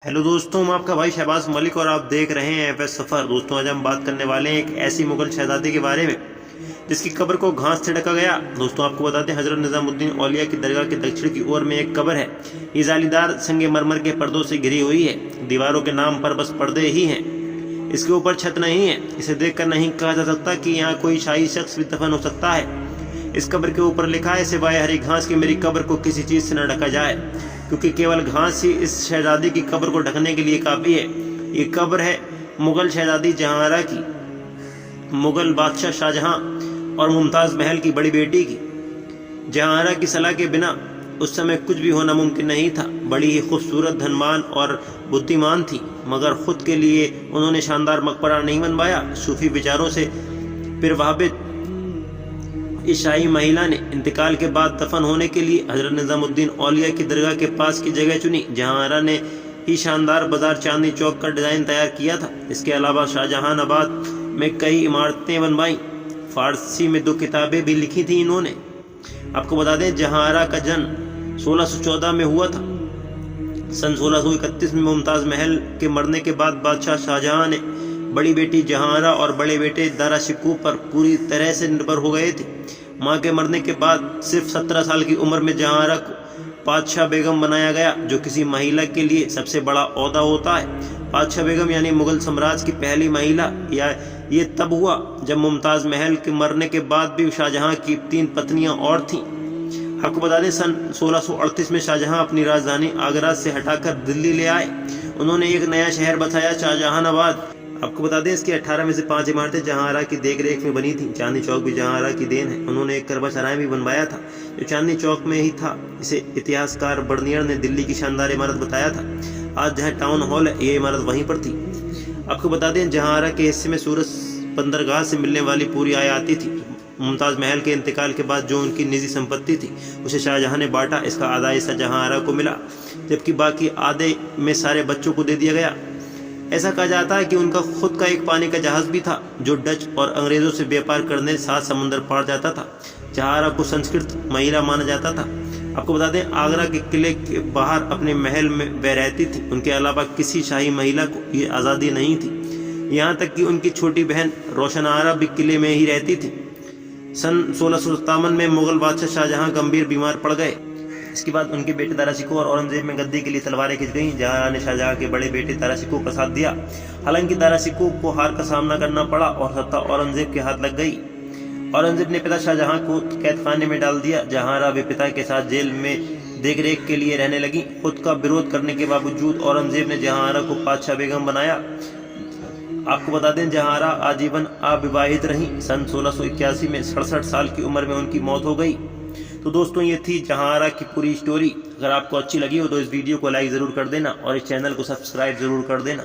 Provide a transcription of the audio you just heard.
Hello दोस्तों, मैं आपका भाई शहबाज मलिक और आप देख रहे हैं एफएस सफ़र। दोस्तों, आज हम बात करने वाले हैं एक ऐसी मुगल शहजादी के बारे में जिसकी कब्र को घास से ढका गया। दोस्तों, आपको बताते हैं हजरत निजामुद्दीन औलिया की दरगाह के दक्षिण की ओर में एक कब्र है। ये जालीदार संगमरमर के पर्दों से घिरी हुई है। दीवारों के नाम पर बस पर्दे ही हैं। इसके ऊपर छत नहीं है। इसे देखकर नहीं कहा जा सकता कि यहाँ कोई शाही शख्स भी दफन हो सकता है। इस कब्र के ऊपर लिखा है, सिवाय हरी घास की मेरी कब्र को किसी चीज से न ढका जाए, क्योंकि केवल घास ही इस शहजादी की कब्र को ढकने के लिए काफी है। ये कब्र है मुगल शहजादी जहांआरा की, मुगल बादशाह शाहजहां और मुमताज महल की बड़ी बेटी की। जहांआरा की सलाह के बिना उस समय कुछ भी होना मुमकिन नहीं था। बड़ी ही खूबसूरत, धनवान और बुद्धिमान थी, मगर खुद के लिए उन्होंने शानदार मकबरा नहीं बनवाया। सूफी विचारों से प्रभावित इस शाही महिला ने इंतकाल के बाद दफन होने के लिए हजरत निजामुद्दीन औलिया की दरगाह के पास की जगह चुनी। जहांआरा ने ही शानदार बाजार चांदनी चौक का डिजाइन तैयार किया था। इसके अलावा शाहजहानाबाद में कई इमारतें बनवाई। फारसी में 2 किताबें भी लिखी थी इन्होंने। आपको बता दें, जहांआरा का जन्म 1614 में हुआ था। सन 1631 में मुमताज महल के मरने के बाद बादशाह शाहजहां ने बड़ी बेटी जहांआरा और बड़े बेटे दारा शिकोह पर पूरी तरह से निर्भर हो गए थे। मां के मरने के बाद सिर्फ 17 साल की उम्र में जहांआरा को पातशाह बेगम बनाया गया, जो किसी महिला के लिए सबसे बड़ा ओहदा होता है। पातशाह बेगम यानी मुगल साम्राज्य की पहली महिला। या ये तब हुआ जब मुमताज महल के मरने के बाद भी शाहजहां की 3 पत्नियां और थीं। आपको बता दें, सन 1638 में शाहजहां अपनी राजधानी आगरा से हटाकर दिल्ली ले आए। उन्होंने एक नया शहर बसाया, शाहजहानाबाद। आपको बता दें, इसकी 18 में से 5 इमारतें जहांआरा की देखरेख में बनी थी। चांदनी चौक भी जहांआरा की देन है। उन्होंने एक करबा सराय भी बनवाया था, जो चांदनी चौक में ही था। इसे इतिहासकार बर्नियर ने दिल्ली की शानदार इमारत बताया था। आज जहाँ टाउन हॉल है, ये इमारत वहीं पर थी। आपको बता दें, जहांआरा के हिस्से में सूरज बंदरगाह से मिलने वाली पूरी आय आती थी। मुमताज महल के इंतकाल के बाद जो उनकी निजी संपत्ति थी, उसे शाहजहां ने बांटा। इसका आधा हिस्सा जहांआरा को मिला, जबकि बाकी आधे में सारे बच्चों को दे दिया गया। ऐसा कहा जाता है कि उनका खुद का एक पानी का जहाज भी था, जो डच और अंग्रेजों से व्यापार करने 7 समुद्र पार जाता था। जहांआरा को संस्कृत महिला माना जाता था। आपको बता दें, आगरा के किले के बाहर अपने महल में वह रहती थी। उनके अलावा किसी शाही महिला को ये आज़ादी नहीं थी। यहाँ तक कि उनकी छोटी बहन रोशन आरा भी किले में ही रहती थी। सन 1657 में मुगल बादशाह शाहजहां गंभीर बीमार पड़ गए। इसके बाद उनके बेटे दारा शिकोह और औरंगजेब में गद्दी के लिए तलवारें खिंच गईं। जहांआरा ने शाहजहां के बड़े बेटे दारा शिकोह का साथ दिया। हालांकि दारा शिकोह को हार का सामना करना पड़ा और सत्ता औरंगजेब के हाथ लग गई। औरंगजेब ने पिता शाहजहां को कैद खाने में डाल दिया। जहांआरा भी पिता के साथ जेल में देखरेख के लिए रहने लगी। खुद का विरोध करने के बावजूद औरंगजेब ने जहांआरा को पातशाह बेगम बनाया। आपको बता दें, जहांआरा आजीवन अविवाहित रही। सन 1681 में 67 साल की उम्र में उनकी मौत हो गई। तो दोस्तों, ये थी जहांआरा की पूरी स्टोरी। अगर आपको अच्छी लगी हो तो इस वीडियो को लाइक ज़रूर कर देना और इस चैनल को सब्सक्राइब ज़रूर कर देना।